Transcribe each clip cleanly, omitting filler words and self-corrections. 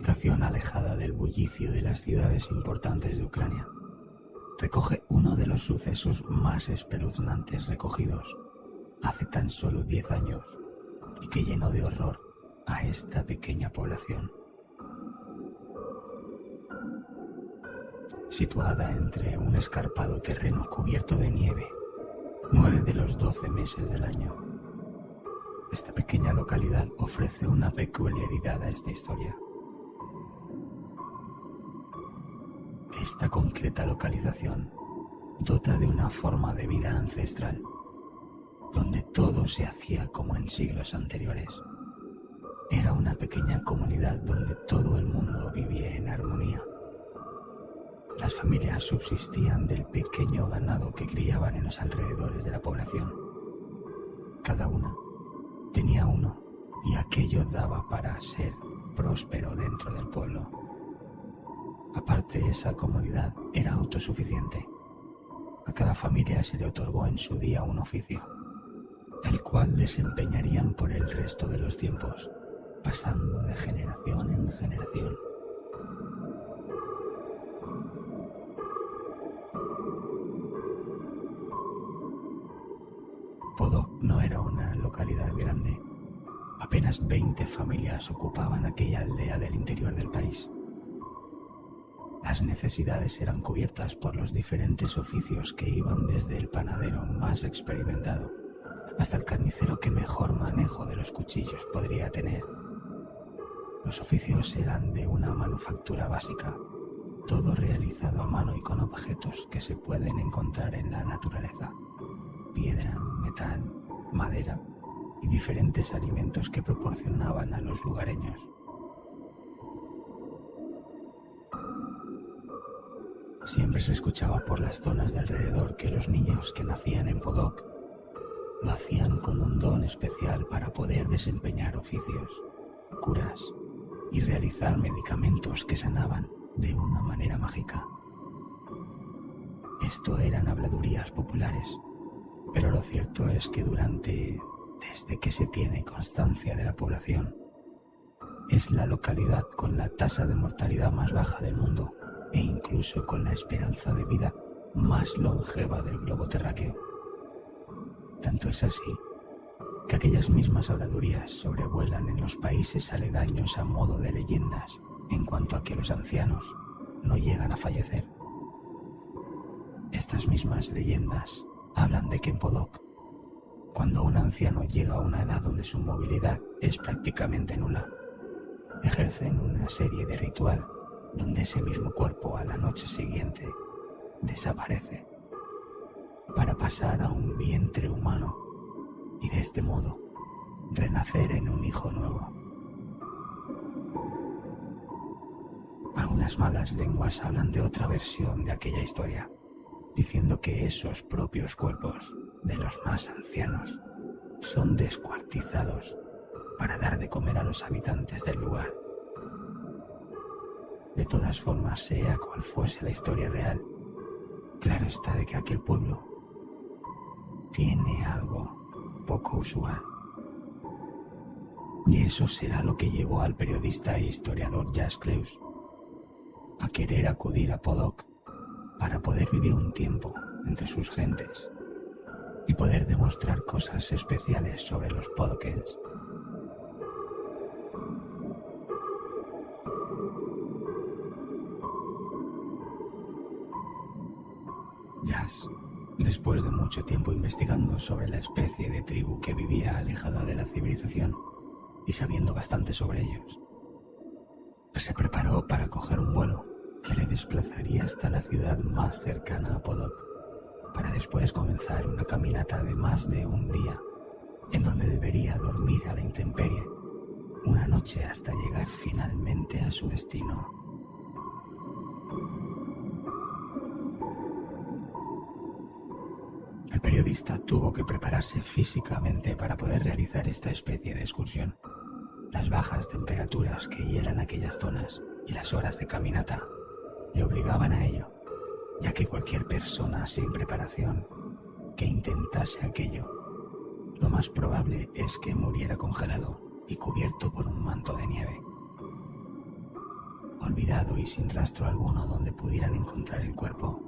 ubicación alejada del bullicio de las ciudades importantes de Ucrania, recoge uno de los sucesos más espeluznantes recogidos hace tan solo 10 años y que llenó de horror a esta pequeña población. Situada entre un escarpado terreno cubierto de nieve, 9 de los 12 meses del año, esta pequeña localidad ofrece una peculiaridad a esta historia. Esta concreta localización dota de una forma de vida ancestral, donde todo se hacía como en siglos anteriores. Era una pequeña comunidad donde todo el mundo vivía en armonía. Las familias subsistían del pequeño ganado que criaban en los alrededores de la población. Cada una tenía uno y aquello daba para ser próspero dentro del pueblo. Aparte, esa comunidad era autosuficiente. A cada familia se le otorgó en su día un oficio, el cual desempeñarían por el resto de los tiempos, pasando de generación en generación. Podok no era una localidad grande. Apenas 20 familias ocupaban aquella aldea del interior del país. Las necesidades eran cubiertas por los diferentes oficios que iban desde el panadero más experimentado hasta el carnicero que mejor manejo de los cuchillos podría tener. Los oficios eran de una manufactura básica, todo realizado a mano y con objetos que se pueden encontrar en la naturaleza: piedra, metal, madera y diferentes alimentos que proporcionaban a los lugareños. Siempre se escuchaba por las zonas de alrededor que los niños que nacían en Podok lo hacían con un don especial para poder desempeñar oficios, curas y realizar medicamentos que sanaban de una manera mágica. Esto eran habladurías populares, pero lo cierto es que desde que se tiene constancia de la población, es la localidad con la tasa de mortalidad más baja del mundo e incluso con la esperanza de vida más longeva del globo terráqueo. Tanto es así que aquellas mismas habladurías sobrevuelan en los países aledaños a modo de leyendas en cuanto a que los ancianos no llegan a fallecer. Estas mismas leyendas hablan de que en Podok, cuando un anciano llega a una edad donde su movilidad es prácticamente nula, ejercen una serie de ritual donde ese mismo cuerpo a la noche siguiente desaparece para pasar a un vientre humano y de este modo renacer en un hijo nuevo. Algunas malas lenguas hablan de otra versión de aquella historia, diciendo que esos propios cuerpos de los más ancianos son descuartizados para dar de comer a los habitantes del lugar. De todas formas, sea cual fuese la historia real, claro está de que aquel pueblo tiene algo poco usual. Y eso será lo que llevó al periodista e historiador Jas Cleus a querer acudir a Podok para poder vivir un tiempo entre sus gentes y poder demostrar cosas especiales sobre los podokens. Jas, después de mucho tiempo investigando sobre la especie de tribu que vivía alejada de la civilización y sabiendo bastante sobre ellos, se preparó para coger un vuelo que le desplazaría hasta la ciudad más cercana a Podok, para después comenzar una caminata de más de un día, en donde debería dormir a la intemperie una noche hasta llegar finalmente a su destino. El periodista tuvo que prepararse físicamente para poder realizar esta especie de excursión. Las bajas temperaturas que hielan aquellas zonas y las horas de caminata le obligaban a ello, ya que cualquier persona sin preparación que intentase aquello, lo más probable es que muriera congelado y cubierto por un manto de nieve. olvidado y sin rastro alguno donde pudieran encontrar el cuerpo.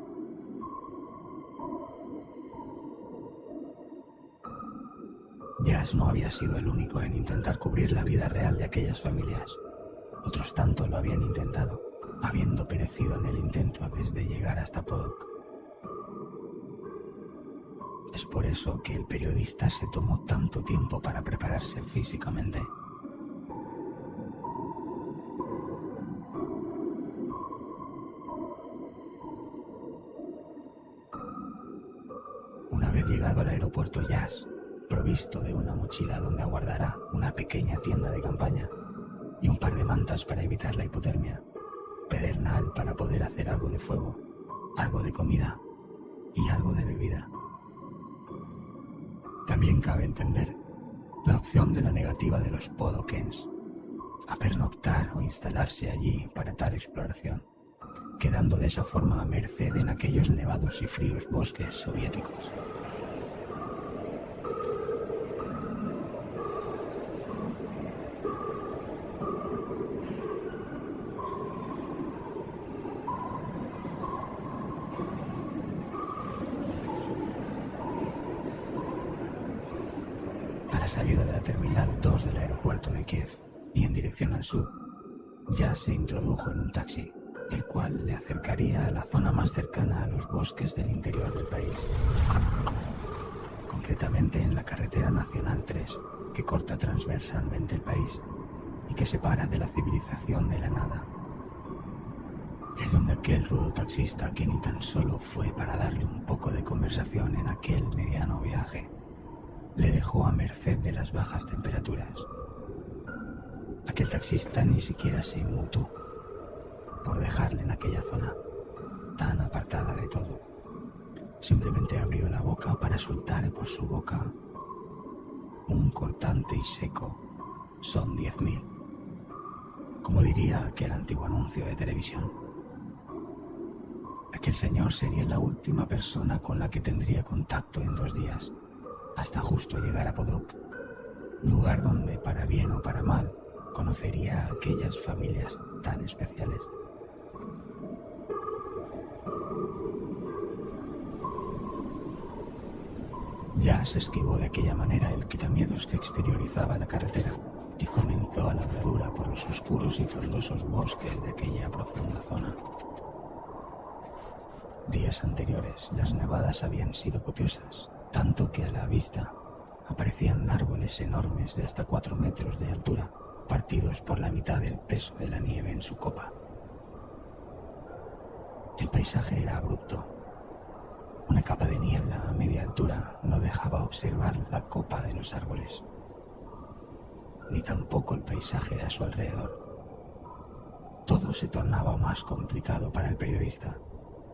Jas no había sido el único en intentar cubrir la vida real de aquellas familias. Otros tanto lo habían intentado, habiendo perecido en el intento desde llegar hasta Podok. Es por eso que el periodista se tomó tanto tiempo para prepararse físicamente. Una vez llegado al aeropuerto Jas, provisto de una mochila donde aguardará una pequeña tienda de campaña y un par de mantas para evitar la hipotermia, pedernal para poder hacer algo de fuego, algo de comida y algo de bebida. También cabe entender la opción de la negativa de los podokens a pernoctar o instalarse allí para tal exploración, quedando de esa forma a merced en aquellos nevados y fríos bosques soviéticos. A la salida de la Terminal 2 del aeropuerto de Kiev y en dirección al sur, Jas se introdujo en un taxi, el cual le acercaría a la zona más cercana a los bosques del interior del país, concretamente en la carretera nacional 3, que corta transversalmente el país y que separa de la civilización de la nada. Es donde aquel rudo taxista, que ni tan solo fue para darle un poco de conversación en aquel mediano viaje, le dejó a merced de las bajas temperaturas. Aquel taxista ni siquiera se inmutó por dejarle en aquella zona tan apartada de todo. Simplemente abrió la boca para soltar por su boca un cortante y seco "son 10.000", como diría aquel antiguo anuncio de televisión. Aquel señor sería la última persona con la que tendría contacto en 2 días, hasta justo llegar a Podok, lugar donde, para bien o para mal, conocería a aquellas familias tan especiales. Jas esquivó de aquella manera el quitamiedos que exteriorizaba la carretera y comenzó a la andadura por los oscuros y frondosos bosques de aquella profunda zona. Días anteriores, las nevadas habían sido copiosas, tanto que a la vista aparecían árboles enormes de hasta 4 metros de altura, partidos por la mitad del peso de la nieve en su copa. El paisaje era abrupto. Una capa de niebla a media altura no dejaba observar la copa de los árboles, ni tampoco el paisaje a su alrededor. Todo se tornaba más complicado para el periodista,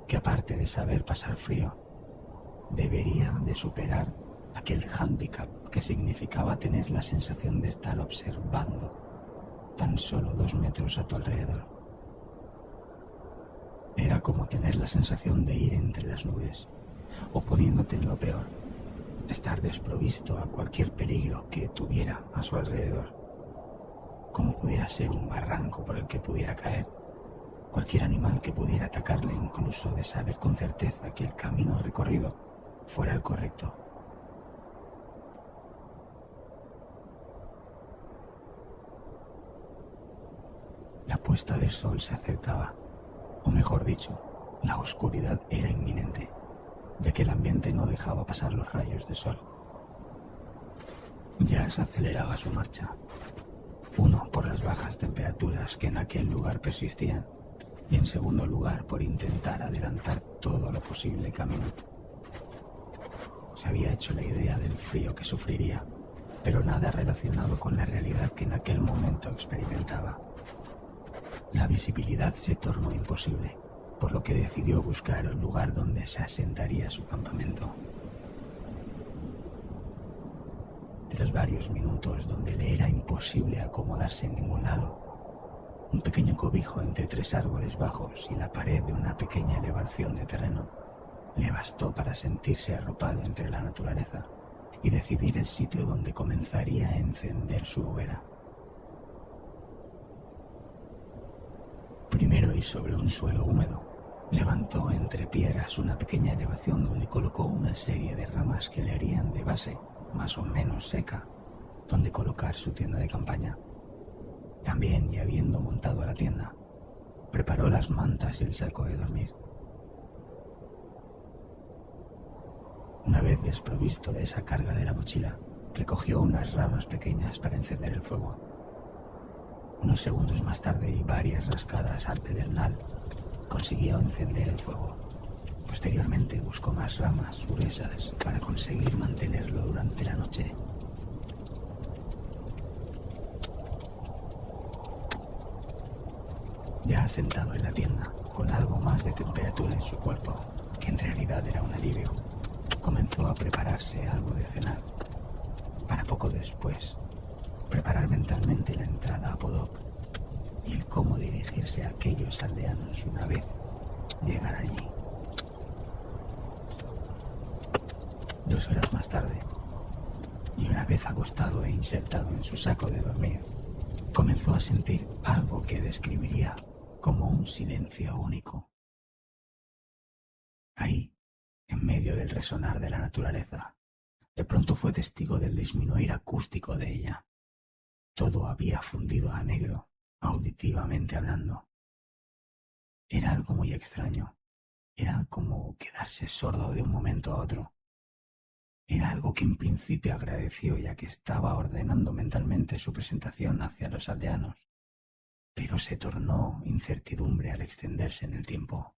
que aparte de saber pasar frío, debería de superar aquel hándicap que significaba tener la sensación de estar observando tan solo 2 metros a tu alrededor. Era como tener la sensación de ir entre las nubes, o poniéndote en lo peor, estar desprovisto a cualquier peligro que tuviera a su alrededor, como pudiera ser un barranco por el que pudiera caer, cualquier animal que pudiera atacarle, incluso de saber con certeza que el camino recorrido fuera el correcto. La puesta de sol se acercaba, o mejor dicho, la oscuridad era inminente, ya que el ambiente no dejaba pasar los rayos de sol. Jas aceleraba su marcha, uno por las bajas temperaturas que en aquel lugar persistían, y en segundo lugar por intentar adelantar todo lo posible el camino. Se había hecho la idea del frío que sufriría, pero nada relacionado con la realidad que en aquel momento experimentaba. La visibilidad se tornó imposible, por lo que decidió buscar un lugar donde se asentaría su campamento. Tras varios minutos donde le era imposible acomodarse en ningún lado, un pequeño cobijo entre 3 árboles bajos y la pared de una pequeña elevación de terreno le bastó para sentirse arropado entre la naturaleza y decidir el sitio donde comenzaría a encender su hoguera. sobre un suelo húmedo. Levantó entre piedras una pequeña elevación donde colocó una serie de ramas que le harían de base, más o menos seca, donde colocar su tienda de campaña. También, y habiendo montado la tienda, preparó las mantas y el saco de dormir. Una vez desprovisto de esa carga de la mochila, recogió unas ramas pequeñas para encender el fuego. Unos segundos más tarde y varias rascadas al pedernal, consiguió encender el fuego. Posteriormente buscó más ramas gruesas para conseguir mantenerlo durante la noche. Ya sentado en la tienda, con algo más de temperatura en su cuerpo, que en realidad era un alivio, comenzó a prepararse algo de cenar, para poco después preparar mentalmente la entrada a Podok y el cómo dirigirse a aquellos aldeanos una vez llegar allí. 2 horas más tarde, y una vez acostado e insertado en su saco de dormir, comenzó a sentir algo que describiría como un silencio único. Ahí, en medio del resonar de la naturaleza, de pronto fue testigo del disminuir acústico de ella. Todo había fundido a negro, auditivamente hablando. Era algo muy extraño. Era como quedarse sordo de un momento a otro. Era algo que en principio agradeció ya que estaba ordenando mentalmente su presentación hacia los aldeanos, pero se tornó incertidumbre al extenderse en el tiempo.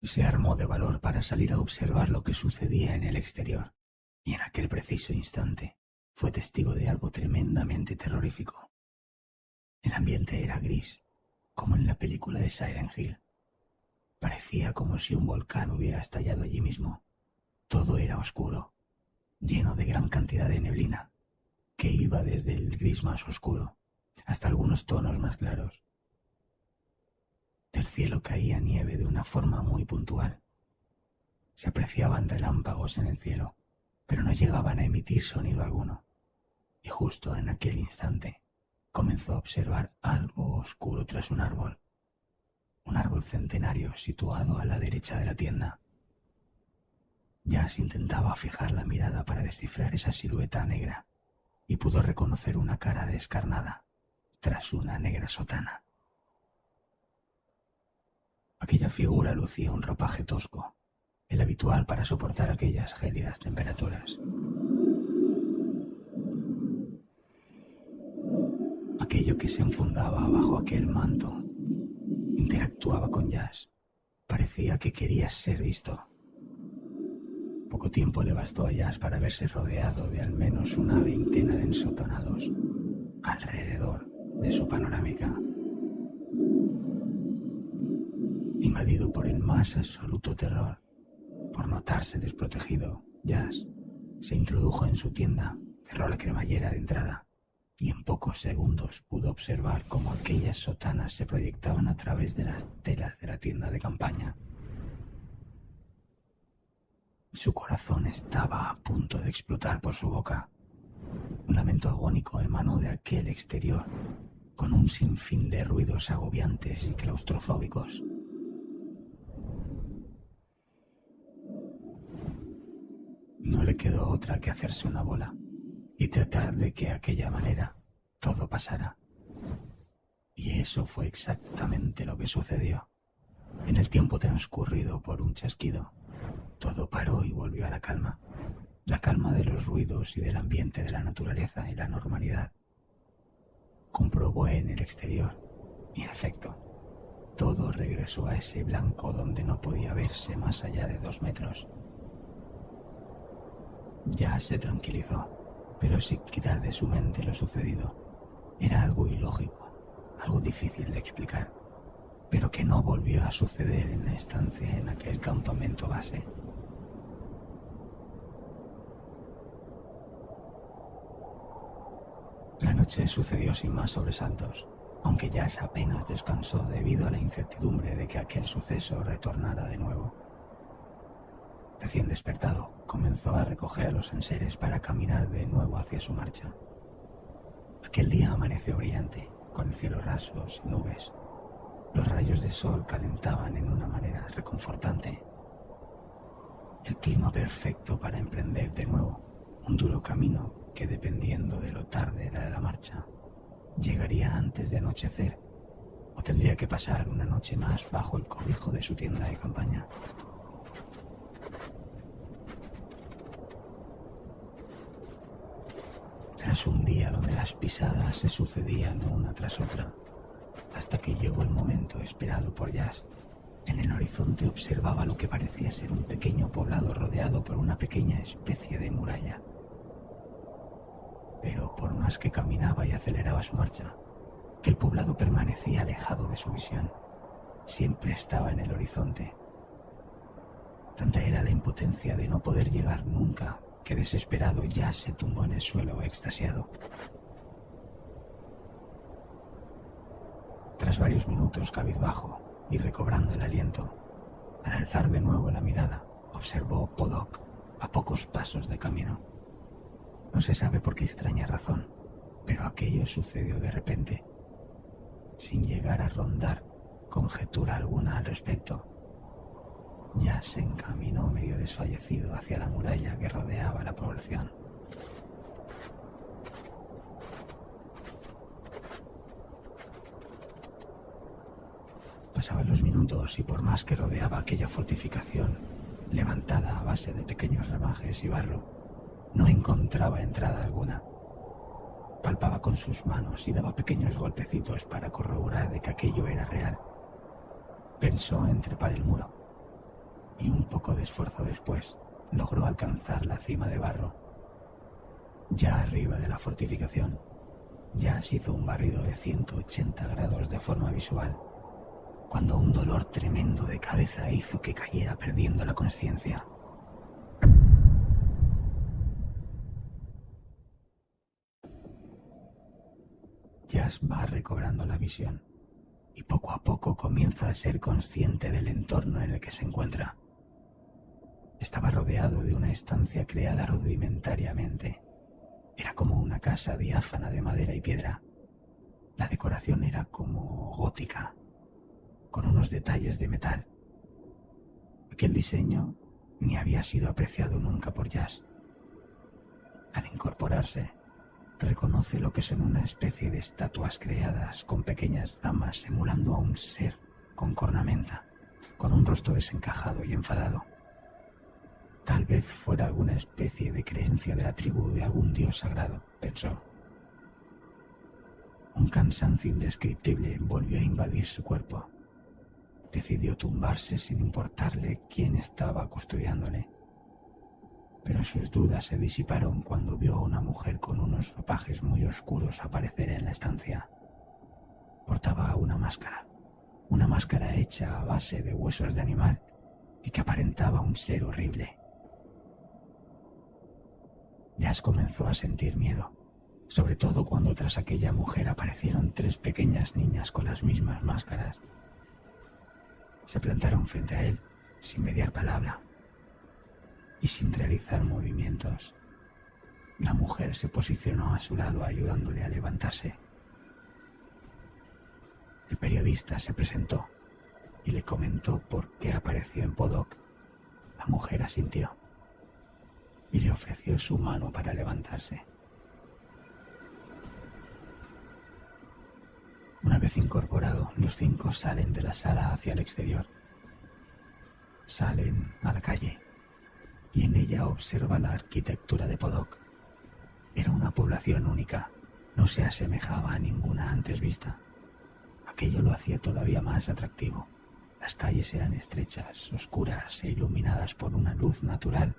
Se armó de valor para salir a observar lo que sucedía en el exterior, y en aquel preciso instante fue testigo de algo tremendamente terrorífico. El ambiente era gris, como en la película de Silent Hill. Parecía como si un volcán hubiera estallado allí mismo. Todo era oscuro, lleno de gran cantidad de neblina, que iba desde el gris más oscuro hasta algunos tonos más claros. Del cielo caía nieve de una forma muy puntual. Se apreciaban relámpagos en el cielo, pero no llegaban a emitir sonido alguno. Y justo en aquel instante comenzó a observar algo oscuro tras un árbol centenario situado a la derecha de la tienda. Jas intentaba fijar la mirada para descifrar esa silueta negra y pudo reconocer una cara descarnada tras una negra sotana. Aquella figura lucía un ropaje tosco, el habitual para soportar aquellas gélidas temperaturas. Aquello que se enfundaba bajo aquel manto interactuaba con Jas. Parecía que quería ser visto. Poco tiempo le bastó a Jas para verse rodeado de al menos una veintena de ensotonados alrededor de su panorámica. Invadido por el más absoluto terror, por notarse desprotegido, Jas se introdujo en su tienda, cerró la cremallera de entrada y en pocos segundos pudo observar cómo aquellas sotanas se proyectaban a través de las telas de la tienda de campaña. Su corazón estaba a punto de explotar por su boca. Un lamento agónico emanó de aquel exterior, con un sinfín de ruidos agobiantes y claustrofóbicos. No le quedó otra que hacerse una bola y tratar de que de aquella manera todo pasara. Y eso fue exactamente lo que sucedió. En el tiempo transcurrido por un chasquido, todo paró y volvió a la calma de los ruidos y del ambiente de la naturaleza y la normalidad. Comprobó en el exterior, y en efecto, todo regresó a ese blanco donde no podía verse más allá de 2 metros. Ya se tranquilizó, pero sin quitar de su mente lo sucedido. Era algo ilógico, algo difícil de explicar, pero que no volvió a suceder en la estancia en aquel campamento base. La noche sucedió sin más sobresaltos, aunque Jas apenas descansó debido a la incertidumbre de que aquel suceso retornara de nuevo. Recién despertado, comenzó a recoger los enseres para caminar de nuevo hacia su marcha. Aquel día amaneció brillante, con el cielo raso, sin nubes. Los rayos de sol calentaban en una manera reconfortante. El clima perfecto para emprender de nuevo un duro camino que, dependiendo de lo tarde de la marcha, llegaría antes de anochecer o tendría que pasar una noche más bajo el cobijo de su tienda de campaña. Tras un día donde las pisadas se sucedían una tras otra, hasta que llegó el momento esperado por Jas. En el horizonte observaba lo que parecía ser un pequeño poblado rodeado por una pequeña especie de muralla. Pero por más que caminaba y aceleraba su marcha, que el poblado permanecía alejado de su visión. Siempre estaba en el horizonte. Tanta era la impotencia de no poder llegar nunca, que desesperado Jas se tumbó en el suelo extasiado. Tras varios minutos cabizbajo y recobrando el aliento, al alzar de nuevo la mirada, observó Podok a pocos pasos de camino. No se sabe por qué extraña razón, pero aquello sucedió de repente, sin llegar a rondar conjetura alguna al respecto. Ya se encaminó medio desfallecido hacia la muralla que rodeaba la población. Pasaban los minutos y por más que rodeaba aquella fortificación, levantada a base de pequeños ramajes y barro, no encontraba entrada alguna. Palpaba con sus manos y daba pequeños golpecitos para corroborar de que aquello era real. Pensó en trepar el muro, y un poco de esfuerzo después logró alcanzar la cima de barro. Ya arriba de la fortificación, Jas hizo un barrido de 180 grados de forma visual, cuando un dolor tremendo de cabeza hizo que cayera perdiendo la conciencia. Jas va recobrando la visión y poco a poco comienza a ser consciente del entorno en el que se encuentra. Estaba rodeado de una estancia creada rudimentariamente. Era como una casa diáfana de madera y piedra. La decoración era como gótica, con unos detalles de metal. Aquel diseño ni había sido apreciado nunca por Jas. Al incorporarse, reconoce lo que son una especie de estatuas creadas con pequeñas ramas emulando a un ser con cornamenta, con un rostro desencajado y enfadado. Tal vez fuera alguna especie de creencia de la tribu de algún dios sagrado, pensó. Un cansancio indescriptible volvió a invadir su cuerpo. Decidió tumbarse sin importarle quién estaba custodiándole. Pero sus dudas se disiparon cuando vio a una mujer con unos ropajes muy oscuros aparecer en la estancia. Portaba una máscara hecha a base de huesos de animal y que aparentaba un ser horrible. Jas comenzó a sentir miedo, sobre todo cuando tras aquella mujer aparecieron 3 pequeñas niñas con las mismas máscaras. Se plantaron frente a él, sin mediar palabra y sin realizar movimientos. La mujer se posicionó a su lado ayudándole a levantarse. El periodista se presentó y le comentó por qué apareció en Podok. La mujer asintió y le ofreció su mano para levantarse. Una vez incorporado, los 5 salen de la sala hacia el exterior. Salen a la calle y en ella observa la arquitectura de Podok. Era una población única, no se asemejaba a ninguna antes vista. Aquello lo hacía todavía más atractivo. Las calles eran estrechas, oscuras e iluminadas por una luz natural,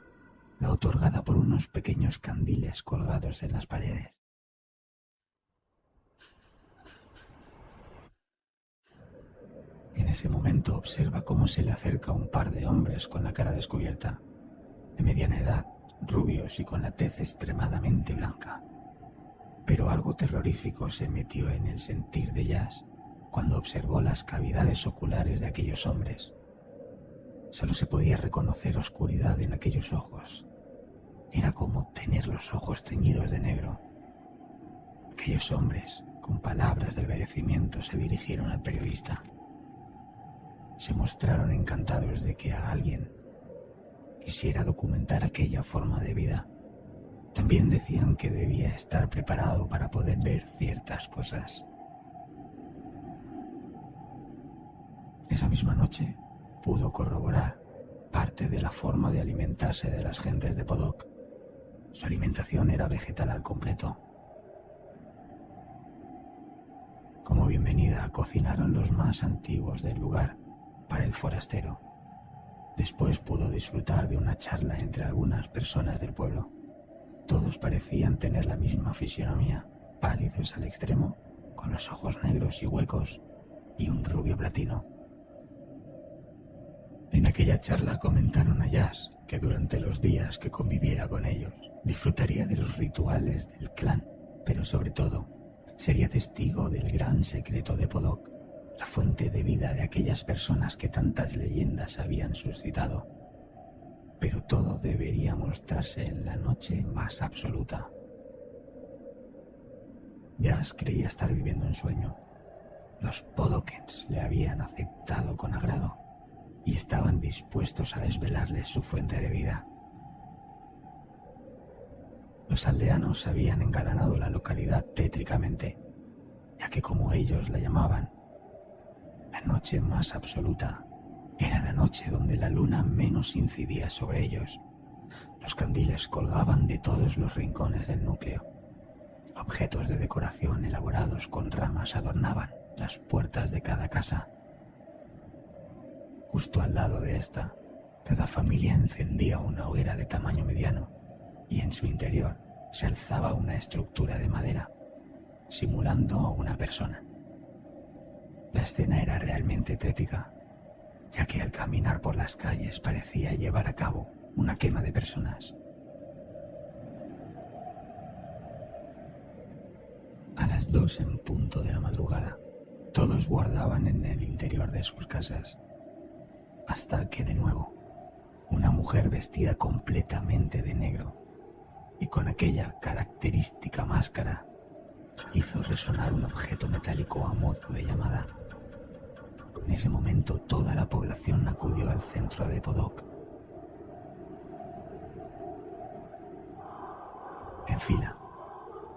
la otorgada por unos pequeños candiles colgados en las paredes. En ese momento observa cómo se le acerca un par de hombres con la cara descubierta, de mediana edad, rubios y con la tez extremadamente blanca. Pero algo terrorífico se metió en el sentir de Jas cuando observó las cavidades oculares de aquellos hombres. Solo se podía reconocer oscuridad en aquellos ojos. Era como tener los ojos teñidos de negro. Aquellos hombres, con palabras de agradecimiento, se dirigieron al periodista. Se mostraron encantados de que a alguien quisiera documentar aquella forma de vida. También decían que debía estar preparado para poder ver ciertas cosas. Esa misma noche pudo corroborar parte de la forma de alimentarse de las gentes de Podok. Su alimentación era vegetal al completo. Como bienvenida, cocinaron los más antiguos del lugar para el forastero. Después pudo disfrutar de una charla entre algunas personas del pueblo. Todos parecían tener la misma fisionomía, pálidos al extremo, con los ojos negros y huecos y un rubio platino. En aquella charla comentaron a Jas que durante los días que conviviera con ellos disfrutaría de los rituales del clan, pero sobre todo sería testigo del gran secreto de Podok, la fuente de vida de aquellas personas que tantas leyendas habían suscitado. Pero todo debería mostrarse en la noche más absoluta. Jas creía estar viviendo un sueño. Los Podokens le habían aceptado con agrado y estaban dispuestos a desvelarles su fuente de vida. Los aldeanos habían engalanado la localidad tétricamente, ya que, como ellos la llamaban, la noche más absoluta era la noche donde la luna menos incidía sobre ellos. Los candiles colgaban de todos los rincones del núcleo. Objetos de decoración elaborados con ramas adornaban las puertas de cada casa. Justo al lado de esta, cada familia encendía una hoguera de tamaño mediano y en su interior se alzaba una estructura de madera, simulando a una persona. La escena era realmente tétrica, ya que al caminar por las calles parecía llevar a cabo una quema de personas. A las 2 en punto de la madrugada, todos guardaban en el interior de sus casas, hasta que de nuevo, una mujer vestida completamente de negro y con aquella característica máscara hizo resonar un objeto metálico a modo de llamada. En ese momento toda la población acudió al centro de Podok. En fila,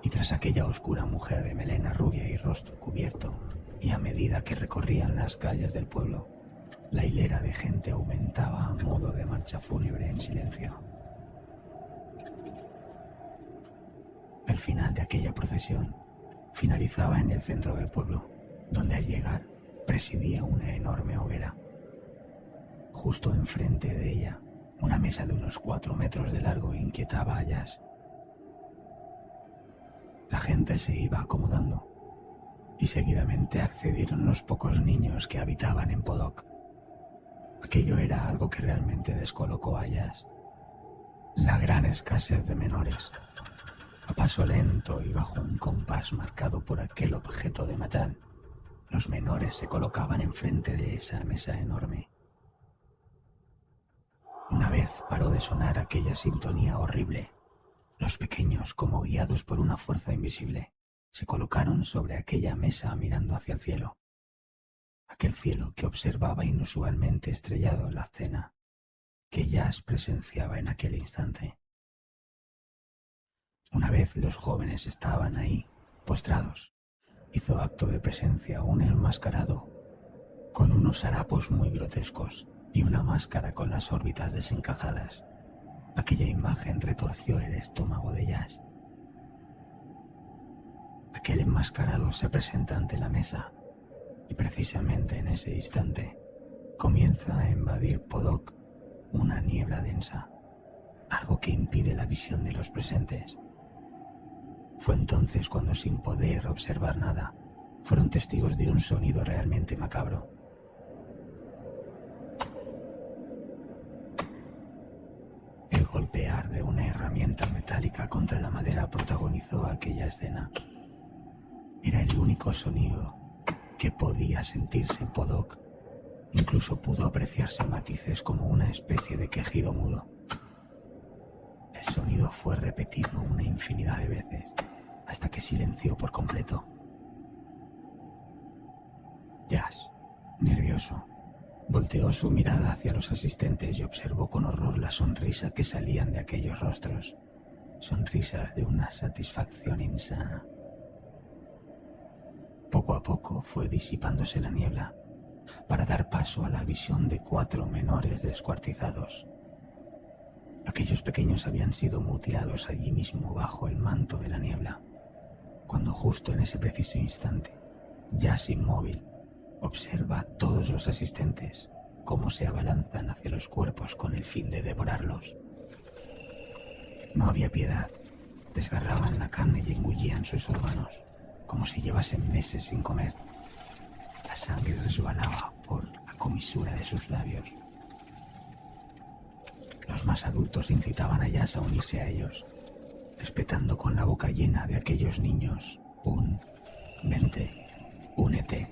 y tras aquella oscura mujer de melena rubia y rostro cubierto, y a medida que recorrían las calles del pueblo, la hilera de gente aumentaba a modo de marcha fúnebre en silencio. El final de aquella procesión finalizaba en el centro del pueblo, donde al llegar presidía una enorme hoguera. Justo enfrente de ella, una mesa de unos 4 metros de largo inquietaba a Jas. La gente se iba acomodando, y seguidamente accedieron los pocos niños que habitaban en Podok. Aquello era algo que realmente descolocó a Jas. La gran escasez de menores. A paso lento y bajo un compás marcado por aquel objeto de metal, los menores se colocaban enfrente de esa mesa enorme. Una vez paró de sonar aquella sintonía horrible, los pequeños, como guiados por una fuerza invisible, se colocaron sobre aquella mesa mirando hacia el cielo. Aquel cielo que observaba inusualmente estrellado la cena que Jas presenciaba en aquel instante. Una vez los jóvenes estaban ahí, postrados, hizo acto de presencia un enmascarado, con unos harapos muy grotescos y una máscara con las órbitas desencajadas. Aquella imagen retorció el estómago de Jas. Aquel enmascarado se presenta ante la mesa, y precisamente en ese instante comienza a invadir Podok una niebla densa, algo que impide la visión de los presentes. Fue entonces cuando, sin poder observar nada, fueron testigos de un sonido realmente macabro. El golpear de una herramienta metálica contra la madera protagonizó aquella escena. Era el único sonido que podía sentirse en Podok. Incluso pudo apreciarse matices como una especie de quejido mudo. El sonido fue repetido una infinidad de veces, hasta que silenció por completo. Jazz, nervioso, volteó su mirada hacia los asistentes y observó con horror la sonrisa que salían de aquellos rostros, sonrisas de una satisfacción insana. Poco a poco fue disipándose la niebla, para dar paso a la visión de 4 menores descuartizados. Aquellos pequeños habían sido mutilados allí mismo bajo el manto de la niebla, cuando justo en ese preciso instante, Jazz inmóvil, observa a todos los asistentes cómo se abalanzan hacia los cuerpos con el fin de devorarlos. No había piedad, desgarraban la carne y engullían sus órganos, como si llevasen meses sin comer. La sangre resbalaba por la comisura de sus labios. Los más adultos incitaban a Jazz a unirse a ellos, respetando con la boca llena de aquellos niños vente, únete.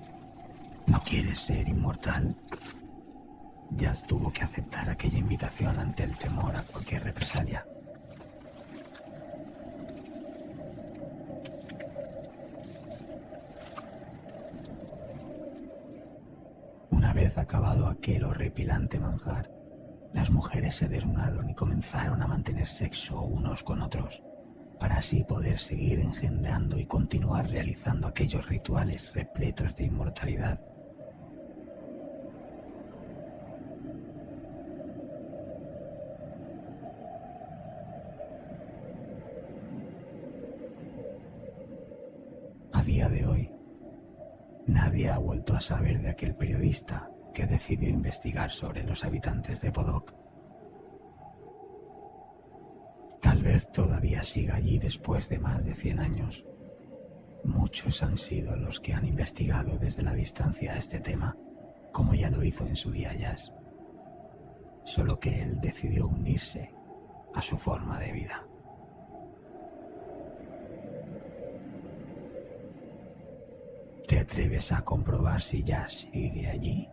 ¿No quieres ser inmortal? Jazz tuvo que aceptar aquella invitación ante el temor a cualquier represalia. Una vez acabado aquel horripilante manjar, las mujeres se desnudaron y comenzaron a mantener sexo unos con otros, para así poder seguir engendrando y continuar realizando aquellos rituales repletos de inmortalidad. A día de hoy, nadie ha vuelto a saber de aquel periodista que decidió investigar sobre los habitantes de Bodok. Tal vez todavía siga allí después de más de 100 años. Muchos han sido los que han investigado desde la distancia este tema, como ya lo hizo en su día Jazz. Solo que él decidió unirse a su forma de vida. ¿Te atreves a comprobar si Jazz sigue allí?